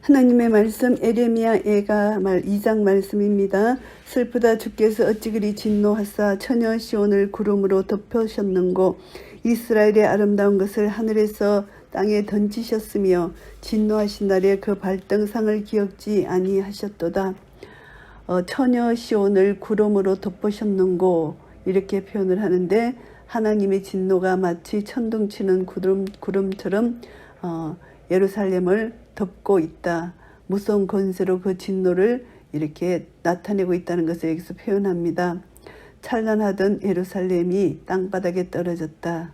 하나님의 말씀 에레미야 애가 2장 말씀입니다. 슬프다 주께서 어찌 그리 진노하사 처녀 시온을 구름으로 덮으셨는고 이스라엘의 아름다운 것을 하늘에서 땅에 던지셨으며 진노하신 날에 그 발등상을 기억지 아니하셨도다. 처녀 시온을 구름으로 덮으셨는고 이렇게 표현을 하는데 하나님의 진노가 마치 천둥치는 구름처럼 예루살렘을 덮고 있다. 무서운 권세로 그 진노를 이렇게 나타내고 있다는 것을 여기서 표현합니다. 찬란하던 예루살렘이 땅바닥에 떨어졌다.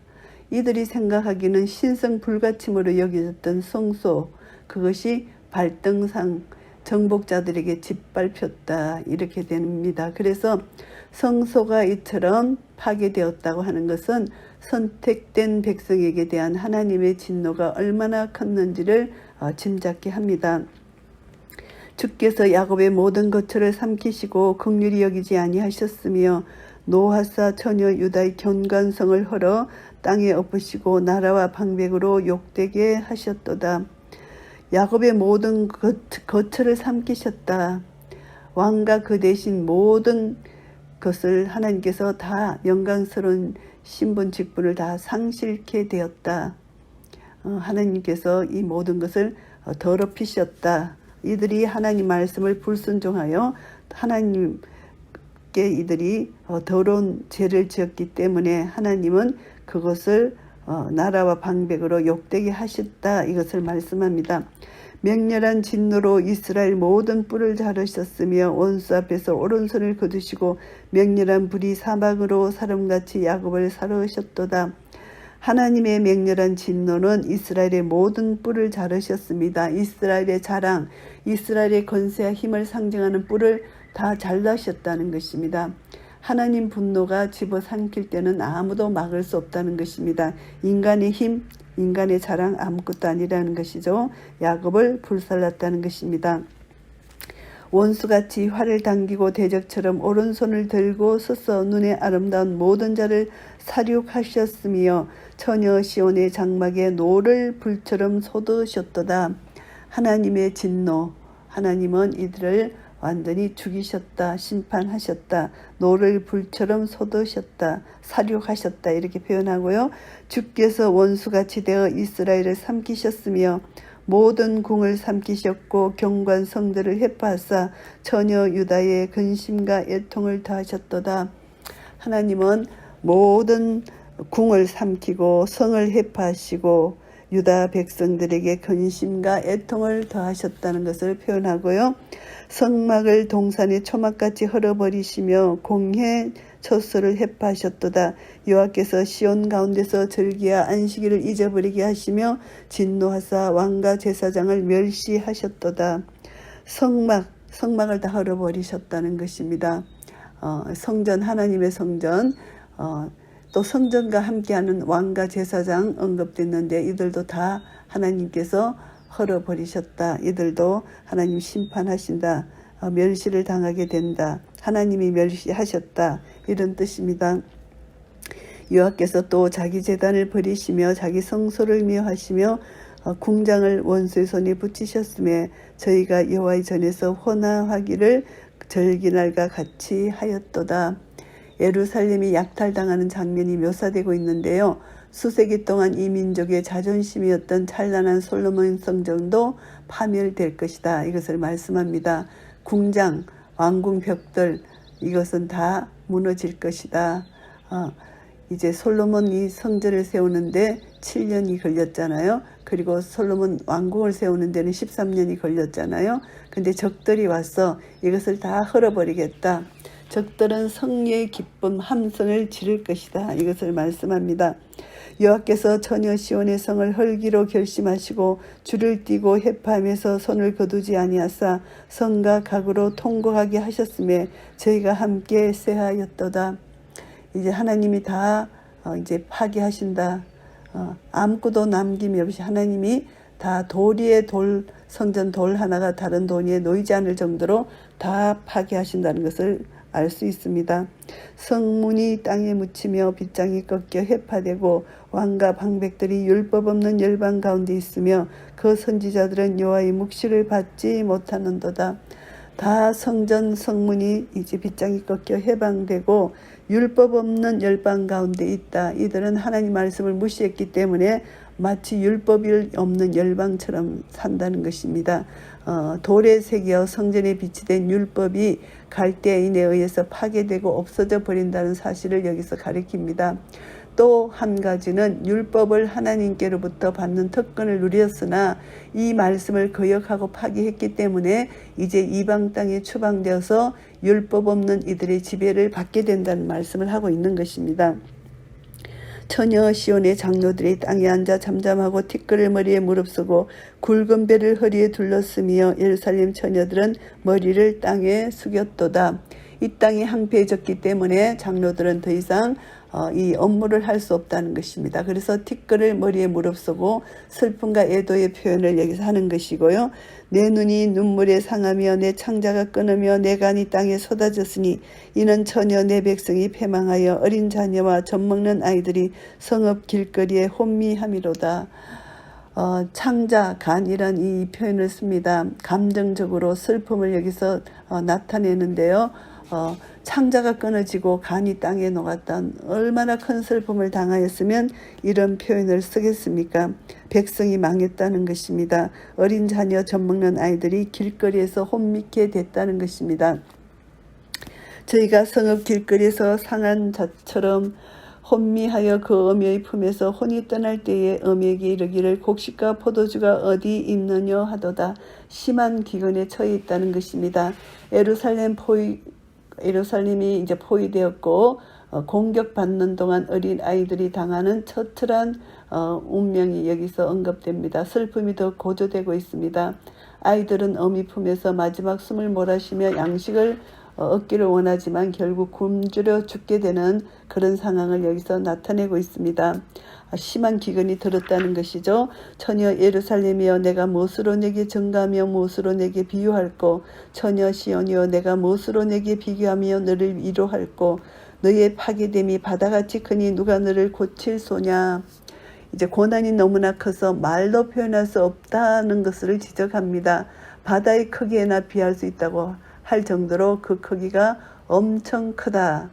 이들이 생각하기는 신성 불가침으로 여겨졌던 성소, 그것이 발등상 정복자들에게 짓밟혔다. 이렇게 됩니다. 그래서 성소가 이처럼 파괴되었다고 하는 것은 선택된 백성에게 대한 하나님의 진노가 얼마나 컸는지를 짐작케 합니다. 주께서 야곱의 모든 거처를 삼키시고 긍휼히 여기지 아니하셨으며 노하사 처녀 유다의 견관성을 헐어 땅에 엎으시고 나라와 방백으로 욕되게 하셨도다. 야곱의 모든 거처를 삼키셨다. 왕과 그 대신 모든 것을 하나님께서 다 영광스러운 신분 직분을 다 상실케 되었다. 하나님께서 이 모든 것을 더럽히셨다. 이들이 하나님 말씀을 불순종하여 하나님께 이들이 더러운 죄를 지었기 때문에 하나님은 그것을 나라와 방백으로 욕되게 하셨다. 이것을 말씀합니다. 맹렬한 진노로 이스라엘 모든 뿔을 자르셨으며 원수 앞에서 오른손을 거두시고 맹렬한 불이 사막으로 사람같이 야곱을 사르셨도다. 하나님의 맹렬한 진노는 이스라엘의 모든 뿔을 자르셨습니다. 이스라엘의 자랑, 이스라엘의 권세와 힘을 상징하는 뿔을 다 잘라셨다는 것입니다. 하나님 분노가 집어삼킬 때는 아무도 막을 수 없다는 것입니다. 인간의 힘, 인간의 자랑 아무것도 아니라는 것이죠. 야곱을 불살랐다는 것입니다. 원수같이 활을 당기고 대적처럼 오른손을 들고 서서 눈에 아름다운 모든 자를 살육하셨으며 처녀 시온의 장막에 노를 불처럼 쏟으셨도다. 하나님의 진노, 하나님은 이들을 완전히 죽이셨다, 심판하셨다, 노를 불처럼 쏟으셨다, 살육하셨다 이렇게 표현하고요. 주께서 원수같이 되어 이스라엘을 삼키셨으며 모든 궁을 삼키셨고 경관 성들을 해파하사 처녀 유다의 근심과 애통을 다하셨도다. 하나님은 모든 궁을 삼키고 성을 해파하시고 유다 백성들에게 근심과 애통을 더하셨다는 것을 표현하고요. 성막을 동산의 초막같이 헐어버리시며 공회 처소를 해파하셨도다. 여호와께서 시온 가운데서 절기와 안식일을 잊어버리게 하시며 진노하사 왕과 제사장을 멸시하셨도다. 성막을 다 헐어버리셨다는 것입니다. 성전, 하나님의 성전, 또 성전과 함께하는 왕과 제사장 언급됐는데 이들도 다 하나님께서 헐어버리셨다. 이들도 하나님 심판하신다. 멸시를 당하게 된다. 하나님이 멸시하셨다. 이런 뜻입니다. 여호와께서 또 자기 제단을 버리시며 자기 성소를 미워하시며 궁장을 원수의 손에 붙이셨음에 저희가 여호와의 전에서 혼화하기를 절기날과 같이 하였도다. 예루살렘이 약탈당하는 장면이 묘사되고 있는데요. 수세기 동안 이 민족의 자존심이었던 찬란한 솔로몬 성전도 파멸될 것이다. 이것을 말씀합니다. 궁장, 왕궁 벽들 이것은 다 무너질 것이다. 이제 솔로몬이 성전을 세우는데 7년이 걸렸잖아요. 그리고 솔로몬 왕궁을 세우는 데는 13년이 걸렸잖아요. 근데 적들이 와서 이것을 다 헐어버리겠다. 적들은 성리의 기쁨 함성을 지를 것이다. 이것을 말씀합니다. 여호와께서 처녀 시온의 성을 헐기로 결심하시고 줄을 띠고 해파하면서 손을 거두지 아니하사 성과 각으로 통곡하게 하셨음에 저희가 함께 쇠하였도다. 이제 하나님이 다 이제 파괴하신다. 아무것도 남김이 없이 하나님이 다 도리의 성전 돌 하나가 다른 도리에 놓이지 않을 정도로 다 파괴하신다는 것을 알 수 있습니다. 성문이 땅에 묻히며 빗장이 꺾여 해파되고 왕과 방백들이 율법 없는 열방 가운데 있으며 그 선지자들은 여호와의 묵시를 받지 못하는도다. 다 성전 성문이 이제 빗장이 꺾여 해방되고 율법 없는 열방 가운데 있다. 이들은 하나님 말씀을 무시했기 때문에 마치 율법이 없는 열방처럼 산다는 것입니다. 돌에 새겨 성전에 비치된 율법이 갈대인에 의해서 파괴되고 없어져 버린다는 사실을 여기서 가리킵니다. 또 한 가지는 율법을 하나님께로부터 받는 특권을 누렸으나 이 말씀을 거역하고 파기했기 때문에 이제 이방 땅에 추방되어서 율법 없는 이들의 지배를 받게 된다는 말씀을 하고 있는 것입니다. 처녀 시온의 장로들이 땅에 앉아 잠잠하고 티끌을 머리에 무릅쓰고 굵은 배를 허리에 둘렀으며 예루살렘 처녀들은 머리를 땅에 숙였도다. 이 땅이 황폐해졌기 때문에 장로들은 더 이상 이 업무를 할 수 없다는 것입니다. 그래서 티끌을 머리에 무릅쓰고 슬픔과 애도의 표현을 여기서 하는 것이고요. 내 눈이 눈물에 상하며 내 창자가 끊으며 내 간이 땅에 쏟아졌으니 이는 처녀 내 백성이 패망하여 어린 자녀와 젖먹는 아이들이 성읍 길거리에 혼미함이로다. 창자, 간이란 이 표현을 씁니다. 감정적으로 슬픔을 여기서 나타내는데요. 창자가 끊어지고 간이 땅에 녹았다. 얼마나 큰 슬픔을 당하였으면 이런 표현을 쓰겠습니까? 백성이 망했다는 것입니다. 어린 자녀 젖먹는 아이들이 길거리에서 혼미케 됐다는 것입니다. 저희가 성읍 길거리에서 상한 자처럼 혼미하여 그 어미의 품에서 혼이 떠날 때에 어미에게 이르기를 곡식과 포도주가 어디 있느냐 하도다. 심한 기근에 처해 있다는 것입니다. 예루살렘이 이제 포위되었고 공격받는 동안 어린 아이들이 당하는 처절한 운명이 여기서 언급됩니다. 슬픔이 더 고조되고 있습니다. 아이들은 어미 품에서 마지막 숨을 몰아쉬며 양식을 얻기를 원하지만 결국 굶주려 죽게 되는 그런 상황을 여기서 나타내고 있습니다. 심한 기근이 들었다는 것이죠. 처녀 예루살렘이여 내가 무엇으로 내게 증가하며 무엇으로 내게 비유할꼬. 처녀 시온이여 내가 무엇으로 내게 비교하며 너를 위로할꼬. 너의 파괴됨이 바다같이 크니 누가 너를 고칠 소냐. 이제 고난이 너무나 커서 말로 표현할 수 없다는 것을 지적합니다. 바다의 크기에나 비할 수 있다고 할 정도로 그 크기가 엄청 크다.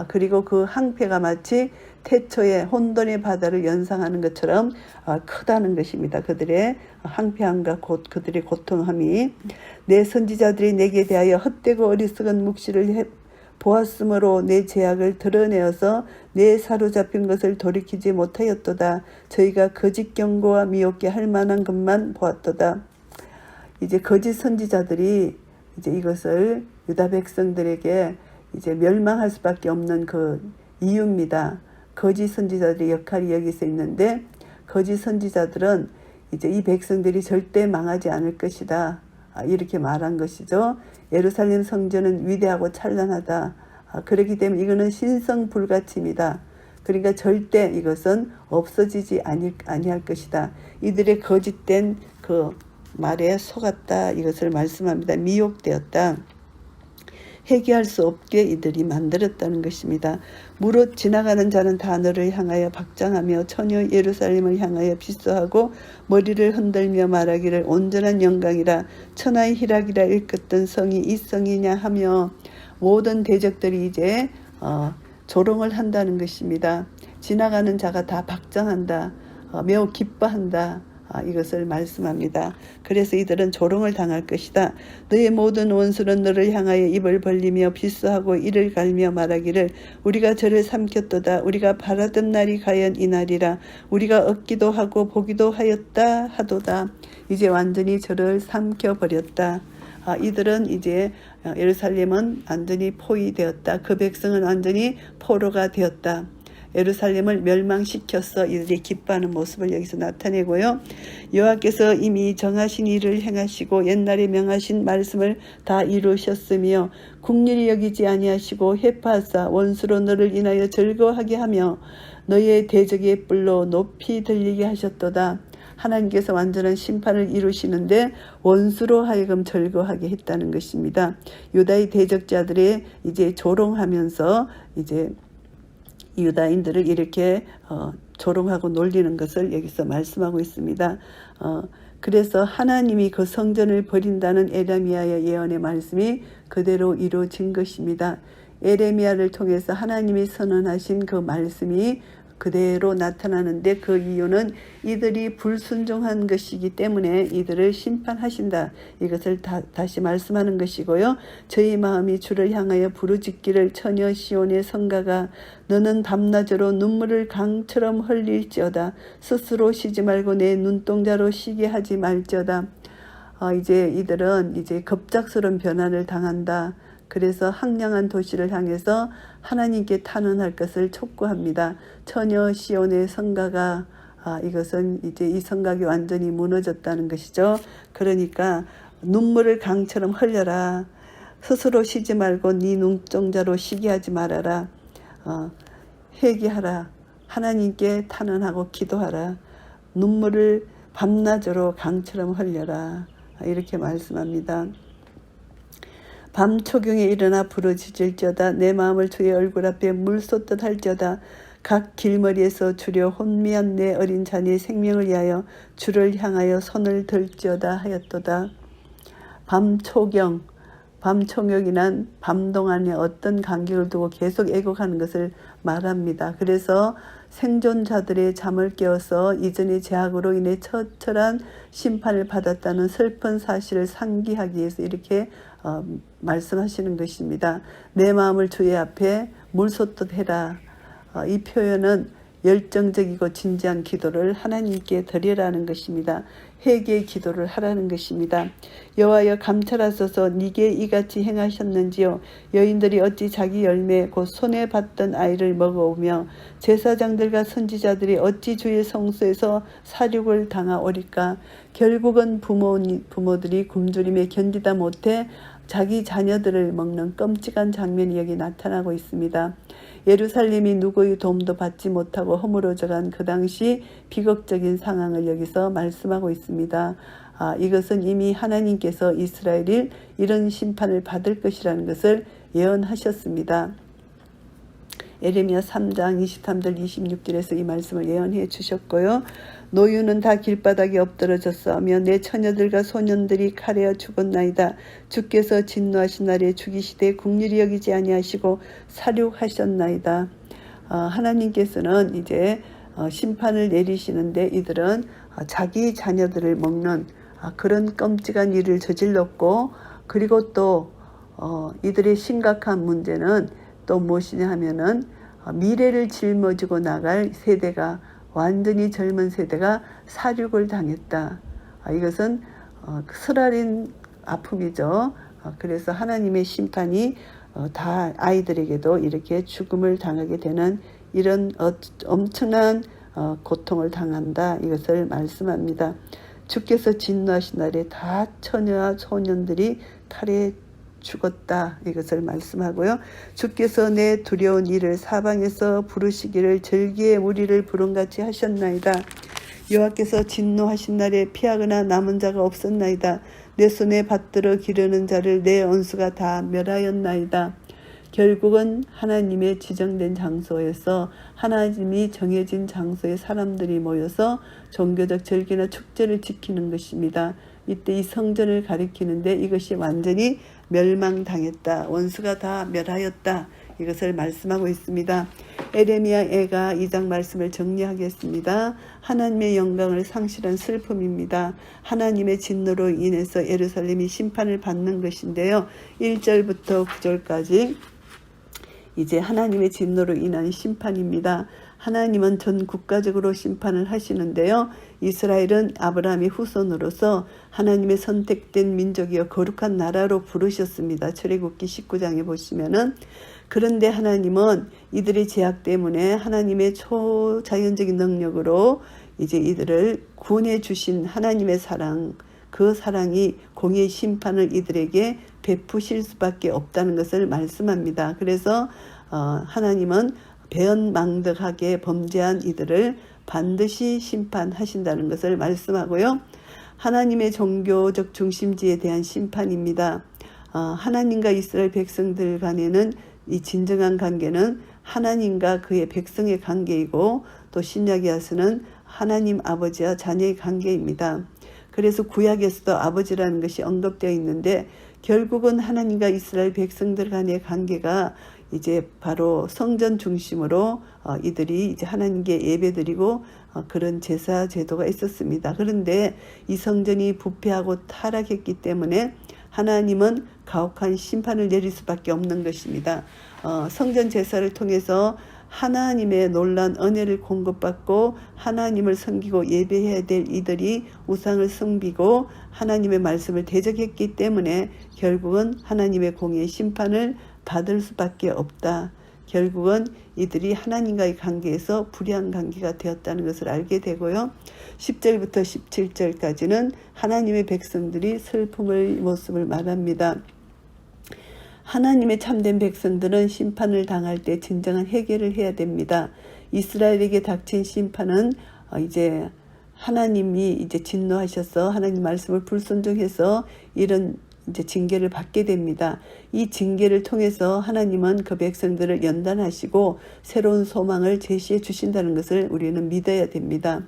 그리고 그 항폐가 마치 태초의 혼돈의 바다를 연상하는 것처럼 크다는 것입니다. 그들의 항폐함과 그들의 고통함이. 내 선지자들이 내게 대하여 헛되고 어리석은 묵시를 보았으므로 내 죄악을 드러내어서 내 사로잡힌 것을 돌이키지 못하였도다. 저희가 거짓 경고와 미혹게 할 만한 것만 보았도다. 이제 거짓 선지자들이 이제 이것을 유다 백성들에게 이제 멸망할 수밖에 없는 그 이유입니다. 거짓 선지자들의 역할이 여기서 있는데 거짓 선지자들은 이제 이 백성들이 절대 망하지 않을 것이다. 이렇게 말한 것이죠. 예루살렘 성전은 위대하고 찬란하다. 그렇기 때문에 이거는 신성 불가침이다. 그러니까 절대 이것은 없어지지 아니할 것이다. 이들의 거짓된 그 말에 속았다. 이것을 말씀합니다. 미혹되었다. 회개할 수 없게 이들이 만들었다는 것입니다. 무릇 지나가는 자는 다 너를 향하여 박장하며 처녀 예루살렘을 향하여 비수하고 머리를 흔들며 말하기를 온전한 영광이라 천하의 희락이라 일컫던 성이 이 성이냐 하며 모든 대적들이 이제 조롱을 한다는 것입니다. 지나가는 자가 다 박장한다. 매우 기뻐한다. 이것을 말씀합니다. 그래서 이들은 조롱을 당할 것이다. 너의 모든 원수는 너를 향하여 입을 벌리며 비수하고 이를 갈며 말하기를 우리가 저를 삼켰도다. 우리가 바라던 날이 과연 이 날이라. 우리가 얻기도 하고 보기도 하였다 하도다. 이제 완전히 저를 삼켜버렸다. 이들은 이제 예루살렘은 완전히 포위되었다. 그 백성은 완전히 포로가 되었다. 예루살렘을 멸망시켜서 이들이 기뻐하는 모습을 여기서 나타내고요. 여호와께서 이미 정하신 일을 행하시고 옛날에 명하신 말씀을 다 이루셨으며 국률이 여기지 아니하시고 회파하사 원수로 너를 인하여 즐거워하게 하며 너의 대적의 뿔로 높이 들리게 하셨도다. 하나님께서 완전한 심판을 이루시는데 원수로 하여금 절거하게 했다는 것입니다. 유다의 대적자들이 이제 조롱하면서 이제 유다인들을 이렇게 조롱하고 놀리는 것을 여기서 말씀하고 있습니다. 그래서 하나님이 그 성전을 버린다는 에레미야의 예언의 말씀이 그대로 이루어진 것입니다. 에레미야를 통해서 하나님이 선언하신 그 말씀이 그대로 나타나는데 그 이유는 이들이 불순종한 것이기 때문에 이들을 심판하신다. 이것을 다시 말씀하는 것이고요. 저희 마음이 주를 향하여 부르짖기를 처녀 시온의 성가가 너는 밤낮으로 눈물을 강처럼 흘릴지어다. 스스로 쉬지 말고 내 눈동자로 쉬게 하지 말지어다. 이제 이들은 이제 급작스러운 변화를 당한다. 그래서 황량한 도시를 향해서 하나님께 탄원할 것을 촉구합니다. 처녀 시온의 성가가 이것은 이제 이 성곽이 완전히 무너졌다는 것이죠. 그러니까 눈물을 강처럼 흘려라. 스스로 쉬지 말고 네 눈동자로 쉬게 하지 말아라. 회개하라. 하나님께 탄원하고 기도하라. 눈물을 밤낮으로 강처럼 흘려라. 이렇게 말씀합니다. 밤 초경에 일어나 부르짖을지어다. 내 마음을 주의 얼굴 앞에 물 쏟듯 할지어다. 각 길머리에서 주려 혼미한 내 어린 자녀의 생명을 위하여 주를 향하여 손을 들지어다 하였도다. 밤 초경이란 밤 동안에 어떤 간격을 두고 계속 애곡하는 것을 말합니다. 그래서 생존자들의 잠을 깨워서 이전의 죄악으로 인해 처절한 심판을 받았다는 슬픈 사실을 상기하기 위해서 이렇게 말씀하시는 것입니다. 내 마음을 주의 앞에 물 쏟듯 해라. 이 표현은 열정적이고 진지한 기도를 하나님께 드리라는 것입니다. 회개의 기도를 하라는 것입니다. 여호와여 감찰하소서 니게 이같이 행하셨는지요. 여인들이 어찌 자기 열매 곧 손에 받던 아이를 먹어오며 제사장들과 선지자들이 어찌 주의 성소에서 살육을 당하오리까. 결국은 부모들이 굶주림에 견디다 못해 자기 자녀들을 먹는 끔찍한 장면이 여기 나타나고 있습니다. 예루살렘이 누구의 도움도 받지 못하고 허물어져간 그 당시 비극적인 상황을 여기서 말씀하고 있습니다. 이것은 이미 하나님께서 이스라엘이 이런 심판을 받을 것이라는 것을 예언하셨습니다. 에레미야 3장 23절 26절에서 이 말씀을 예언해 주셨고요. 노유는 다 길바닥에 엎드러졌으며 내 처녀들과 소년들이 칼에어 죽었나이다. 주께서 진노하신 날에 죽이시되 긍휼히 여기지 아니하시고 살육하셨나이다. 하나님께서는 이제 심판을 내리시는데 이들은 자기 자녀들을 먹는 그런 끔찍한 일을 저질렀고, 그리고 또 이들의 심각한 문제는 또 무엇이냐 하면은 미래를 짊어지고 나갈 세대가, 완전히 젊은 세대가 살육을 당했다. 이것은 쓰라린 아픔이죠. 그래서 하나님의 심판이 다 아이들에게도 이렇게 죽음을 당하게 되는 이런 엄청난 고통을 당한다. 이것을 말씀합니다. 주께서 진노하신 날에 다 처녀와 소년들이 칼에 죽었다. 이것을 말씀하고요. 주께서 내 두려운 일을 사방에서 부르시기를 절기의 무리를 부름같이 하셨나이다. 여호와께서 진노하신 날에 피하거나 남은 자가 없었나이다. 내 손에 받들어 기르는 자를 내 원수가 다 멸하였나이다. 결국은 하나님의 지정된 장소에서, 하나님이 정해진 장소에 사람들이 모여서 종교적 절기나 축제를 지키는 것입니다. 이때 이 성전을 가리키는데 이것이 완전히 멸망당했다. 원수가 다 멸하였다. 이것을 말씀하고 있습니다. 에레미야가 2장 말씀을 정리하겠습니다. 하나님의 영광을 상실한 슬픔입니다. 하나님의 진노로 인해서 예루살렘이 심판을 받는 것인데요. 1절부터 9절까지 이제 하나님의 진노로 인한 심판입니다. 하나님은 전 국가적으로 심판을 하시는데요. 이스라엘은 아브라함의 후손으로서 하나님의 선택된 민족이여 거룩한 나라로 부르셨습니다. 출애굽기 19장에 보시면은. 그런데 하나님은 이들의 죄악 때문에 하나님의 초자연적인 능력으로 이제 이들을 구원해 주신 하나님의 사랑, 그 사랑이 공의의 심판을 이들에게 베푸실 수밖에 없다는 것을 말씀합니다. 그래서 하나님은 배은망덕하게 범죄한 이들을 반드시 심판하신다는 것을 말씀하고요. 하나님의 종교적 중심지에 대한 심판입니다. 하나님과 이스라엘 백성들 간에는 이 진정한 관계는 하나님과 그의 백성의 관계이고 또 신약에서는 하나님 아버지와 자녀의 관계입니다. 그래서 구약에서도 아버지라는 것이 언급되어 있는데 결국은 하나님과 이스라엘 백성들 간의 관계가 이제 바로 성전 중심으로 이들이 이제 하나님께 예배드리고 그런 제사 제도가 있었습니다. 그런데 이 성전이 부패하고 타락했기 때문에 하나님은 가혹한 심판을 내릴 수밖에 없는 것입니다. 성전 제사를 통해서 하나님의 놀라운 은혜를 공급받고 하나님을 섬기고 예배해야 될 이들이 우상을 섬기고 하나님의 말씀을 대적했기 때문에 결국은 하나님의 공의의 심판을 받을 수밖에 없다. 결국은 이들이 하나님과의 관계에서 불의한 관계가 되었다는 것을 알게 되고요. 10절부터 17절까지는 하나님의 백성들이 슬픔의 모습을 말합니다. 하나님의 참된 백성들은 심판을 당할 때 진정한 해결을 해야 됩니다. 이스라엘에게 닥친 심판은 이제 하나님이 이제 진노하셔서 하나님 말씀을 불순종해서 이런 이제 징계를 받게 됩니다. 이 징계를 통해서 하나님은 그 백성들을 연단하시고 새로운 소망을 제시해 주신다는 것을 우리는 믿어야 됩니다.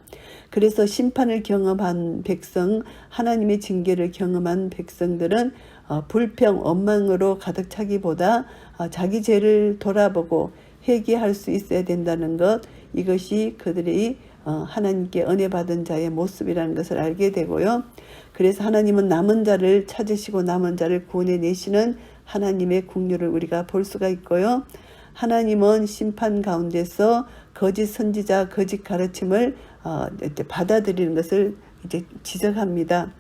그래서 심판을 경험한 백성, 하나님의 징계를 경험한 백성들은 불평, 원망으로 가득 차기보다 자기 죄를 돌아보고 회개할 수 있어야 된다는 것, 이것이 그들이 하나님께 은혜 받은 자의 모습이라는 것을 알게 되고요. 그래서 하나님은 남은 자를 찾으시고 남은 자를 구원해내시는 하나님의 긍휼을 우리가 볼 수가 있고요. 하나님은 심판 가운데서 거짓 선지자, 거짓 가르침을 받아들이는 것을 이제 지적합니다.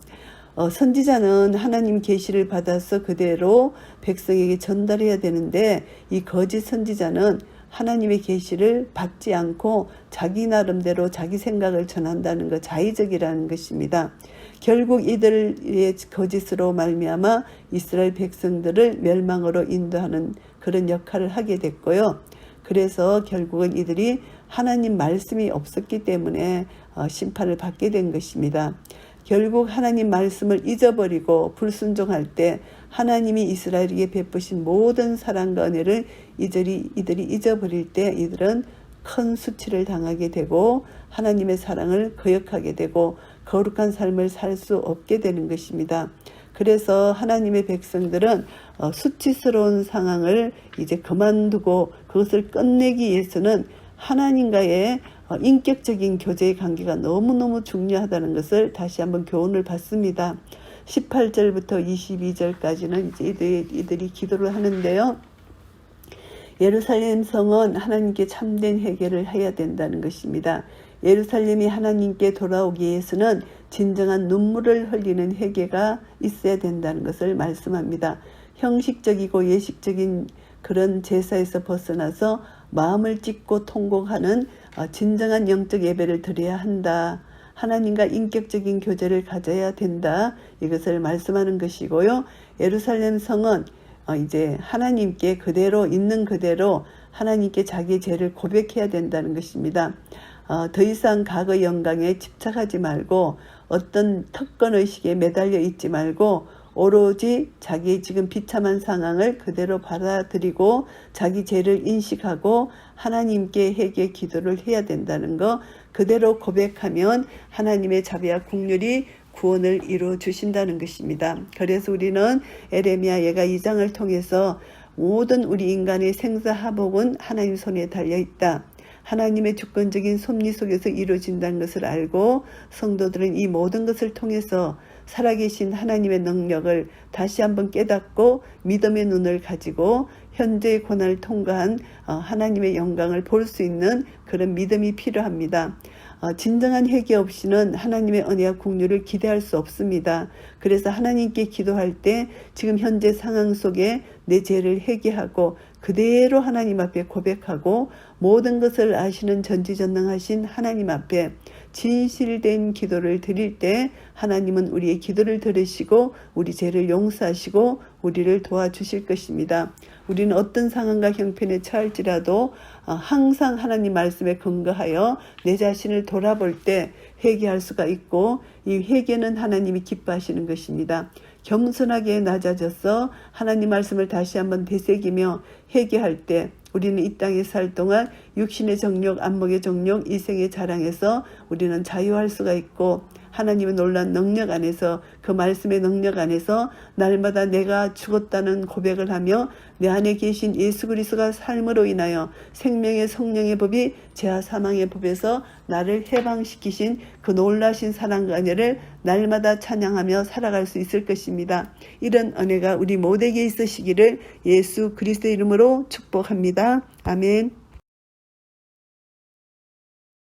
선지자는 하나님 계시를 받아서 그대로 백성에게 전달해야 되는데 이 거짓 선지자는 하나님의 계시를 받지 않고 자기 나름대로 자기 생각을 전한다는 것, 자의적이라는 것입니다. 결국 이들의 거짓으로 말미암아 이스라엘 백성들을 멸망으로 인도하는 그런 역할을 하게 됐고요. 그래서 결국은 이들이 하나님 말씀이 없었기 때문에 심판을 받게 된 것입니다. 결국 하나님 말씀을 잊어버리고 불순종할 때 하나님이 이스라엘에게 베푸신 모든 사랑과 은혜를 이들이 잊어버릴 때 이들은 큰 수치를 당하게 되고 하나님의 사랑을 거역하게 되고 거룩한 삶을 살 수 없게 되는 것입니다. 그래서 하나님의 백성들은 수치스러운 상황을 이제 그만두고 그것을 끝내기 위해서는 하나님과의 인격적인 교제의 관계가 너무너무 중요하다는 것을 다시 한번 교훈을 받습니다. 18절부터 22절까지는 이제 이들이 기도를 하는데요. 예루살렘 성은 하나님께 참된 회개를 해야 된다는 것입니다. 예루살렘이 하나님께 돌아오기 위해서는 진정한 눈물을 흘리는 회개가 있어야 된다는 것을 말씀합니다. 형식적이고 예식적인 그런 제사에서 벗어나서 마음을 찢고 통곡하는 진정한 영적 예배를 드려야 한다. 하나님과 인격적인 교제를 가져야 된다. 이것을 말씀하는 것이고요. 예루살렘 성은 이제 하나님께 그대로 있는 그대로 하나님께 자기의 죄를 고백해야 된다는 것입니다. 더 이상 과거 영광에 집착하지 말고 어떤 특권의식에 매달려 있지 말고 오로지 자기의 지금 비참한 상황을 그대로 받아들이고 자기 죄를 인식하고 하나님께 회개 기도를 해야 된다는 거, 그대로 고백하면 하나님의 자비와 긍휼이 구원을 이루어 주신다는 것입니다. 그래서 우리는 에레미야 예가 2장을 통해서 모든 우리 인간의 생사하복은 하나님 손에 달려있다. 하나님의 주권적인 섭리 속에서 이루어진다는 것을 알고 성도들은 이 모든 것을 통해서 살아계신 하나님의 능력을 다시 한번 깨닫고 믿음의 눈을 가지고 현재의 고난을 통과한 하나님의 영광을 볼 수 있는 그런 믿음이 필요합니다. 진정한 회개 없이는 하나님의 은혜와 긍휼을 기대할 수 없습니다. 그래서 하나님께 기도할 때 지금 현재 상황 속에 내 죄를 회개하고 그대로 하나님 앞에 고백하고 모든 것을 아시는 전지전능하신 하나님 앞에 진실된 기도를 드릴 때 하나님은 우리의 기도를 들으시고 우리 죄를 용서하시고 우리를 도와주실 것입니다. 우리는 어떤 상황과 형편에 처할지라도 항상 하나님 말씀에 근거하여 내 자신을 돌아볼 때 회개할 수가 있고, 이 회개는 하나님이 기뻐하시는 것입니다. 겸손하게 낮아져서 하나님 말씀을 다시 한번 되새기며 회개할 때 우리는 이 땅에 살 동안 육신의 정욕, 안목의 정욕, 이생의 자랑에서 우리는 자유할 수가 있고, 하나님의 놀라운 능력 안에서, 그 말씀의 능력 안에서 날마다 내가 죽었다는 고백을 하며 내 안에 계신 예수 그리스도가 삶으로 인하여 생명의 성령의 법이 죄와 사망의 법에서 나를 해방시키신 그 놀라신 사랑과 은혜를 날마다 찬양하며 살아갈 수 있을 것입니다. 이런 은혜가 우리 모두에게 있으시기를 예수 그리스도의 이름으로 축복합니다. 아멘.